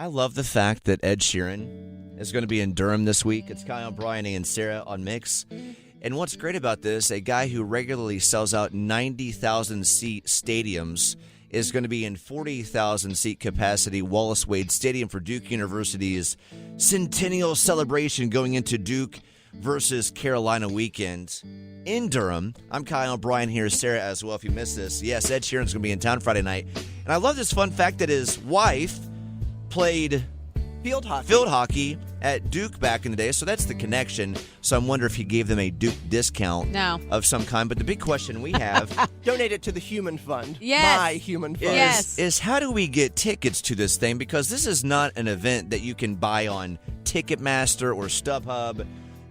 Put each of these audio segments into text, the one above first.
I love the fact that Ed Sheeran is going to be in Durham this week. It's Kyle, Brian, and Sarah on Mix. And what's great about this, a guy who regularly sells out 90,000-seat stadiums is going to be in 40,000-seat capacity Wallace Wade Stadium for Duke University's centennial celebration going into Duke versus Carolina weekend in Durham. I'm Kyle, Brian here, Sarah as well. If you missed this, yes, Ed Sheeran's going to be in town Friday night. And I love this fun fact that his wife played field hockey at Duke back in the day, so that's the connection. So I'm wondering if he gave them a Duke discount of some kind. But the big question we have... Donate it to the Human Fund. Yes. My Human Fund. Is how do we get tickets to this thing? Because this is not an event that you can buy on Ticketmaster or StubHub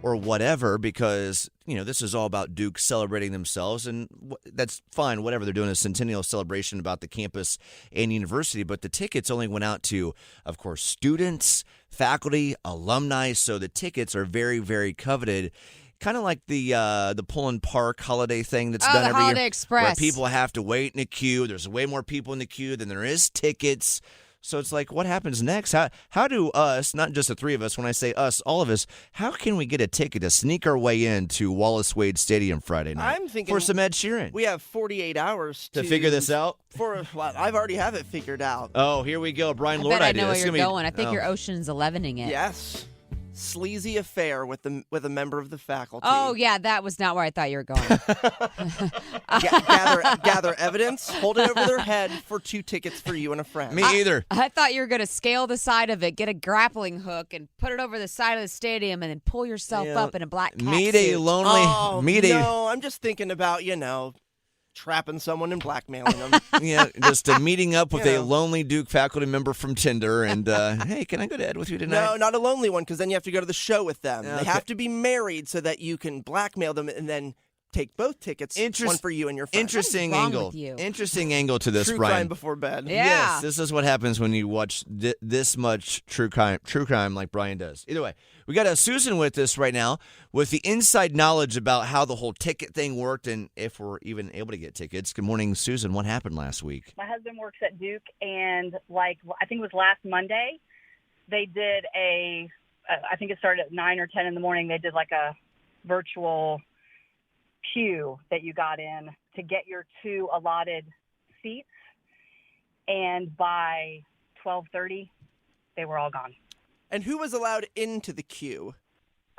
or whatever, because, you know, this is all about Duke celebrating themselves, and that's fine, whatever. They're doing a centennial celebration about the campus and university, but the tickets only went out to, of course, students, faculty, alumni, so the tickets are very, very coveted. Kind of like the Pullen Park holiday thing that's done the every Holiday year, Express, where people have to wait in a queue. There's way more people in the queue than there is tickets. So it's like, what happens next? How do us, not just the three of us, when I say us, all of us, how can we get a ticket to sneak our way into Wallace Wade Stadium Friday night I'm thinking for some Ed Sheeran? We have 48 hours to figure this out? I've already have it figured out. Oh, here we go. Brian I Lord bet I idea. know where It's you're gonna be- going. I think you're Ocean's 11ing it. Yes. Sleazy affair with a member of the faculty. Oh, yeah, that was not where I thought you were going. Gather evidence, hold it over their head for 2 tickets for you and a friend. Me either. I thought you were going to scale the side of it, get a grappling hook, and put it over the side of the stadium, and then pull yourself up in a black cat Meet suit. a lonely... No, I'm just thinking about, trapping someone and blackmailing them. Yeah, just meeting up with a lonely Duke faculty member from Tinder and, hey, can I go to Ed with you tonight? No, not a lonely one, because then you have to go to the show with them. Okay. They have to be married so that you can blackmail them and then take both tickets, one for you and your friend. Interesting wrong angle. with you? Interesting angle to this, True Brian. crime before bed. Yeah. Yes, this is what happens when you watch this much true crime like Brian does. Either way, we got Susan with us right now with the inside knowledge about how the whole ticket thing worked and if we're even able to get tickets. Good morning, Susan. What happened last week? My husband works at Duke, and I think it was last Monday, they did I think it started at 9 or 10 in the morning. They did like a virtual queue that you got in to get your 2 allotted seats, and by 12:30 they were all gone. And who was allowed into the queue?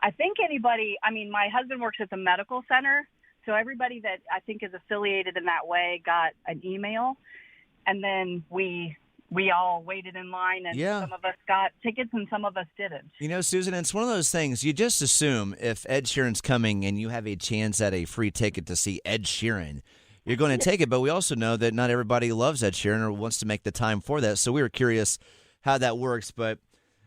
I think anybody, my husband works at the medical center, so everybody that I think is affiliated in that way got an email, and then we all waited in line, and some of us got tickets and some of us didn't. You know, Susan, it's one of those things. You just assume if Ed Sheeran's coming and you have a chance at a free ticket to see Ed Sheeran, you're going to take it. But we also know that not everybody loves Ed Sheeran or wants to make the time for that. So we were curious how that works. But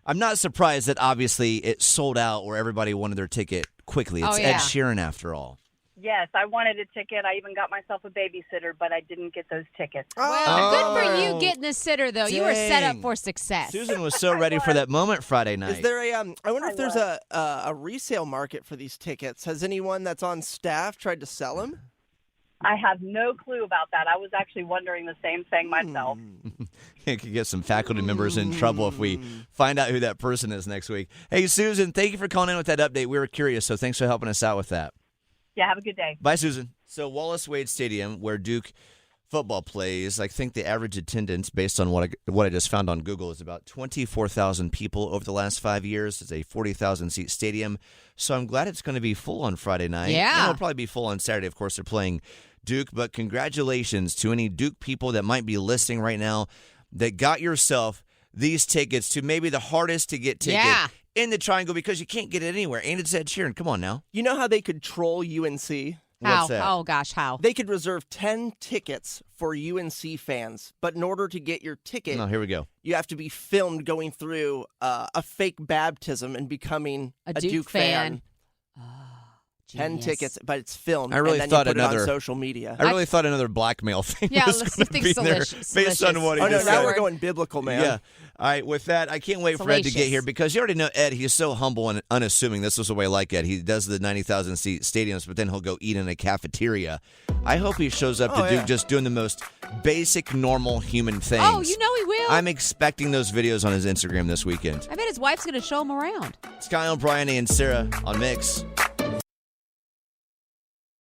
I'm not surprised that obviously it sold out where everybody wanted their ticket quickly. It's Ed Sheeran after all. Yes, I wanted a ticket. I even got myself a babysitter, but I didn't get those tickets. Well, good for you getting a sitter, though. You were set up for success. Susan was so ready for that moment Friday night. Is there I wonder if there's a resale market for these tickets. Has anyone that's on staff tried to sell them? I have no clue about that. I was actually wondering the same thing myself. It could get some faculty members in trouble if we find out who that person is next week. Hey, Susan, thank you for calling in with that update. We were curious, so thanks for helping us out with that. Yeah, have a good day. Bye, Susan. So Wallace Wade Stadium, where Duke football plays, I think the average attendance, based on what I just found on Google, is about 24,000 people over the last 5 years. It's a 40,000-seat stadium. So I'm glad it's going to be full on Friday night. Yeah. And it'll probably be full on Saturday. Of course, they're playing Duke. But congratulations to any Duke people that might be listening right now that got yourself these tickets to maybe the hardest to get ticket in the Triangle, because you can't get it anywhere. And it's Ed Sheeran. Come on now. You know how they could troll UNC? How? What's that? Oh, gosh, how? They could reserve 10 tickets for UNC fans, but in order to get your ticket, Oh, here we go. you have to be filmed going through a fake baptism and becoming A a Duke Duke fan. 10 Genius. tickets, but it's filmed. I really and then thought you put it another- on social media. I really thought another blackmail thing Yeah, was let's going to think be there salacious. based on what he Oh, no, just now said. we're going biblical, man. Yeah. All right, with that, I can't wait for Ed to get Salacious. here because you already know Ed. He's so humble and unassuming. This was the way I like Ed. He does the 90,000 seat stadiums, but then he'll go eat in a cafeteria. I hope he shows up to do just doing the most basic, normal human things. Oh, you know he will. I'm expecting those videos on his Instagram this weekend. I bet his wife's going to show him around. It's Kyle, Brian, and Sarah on Mix.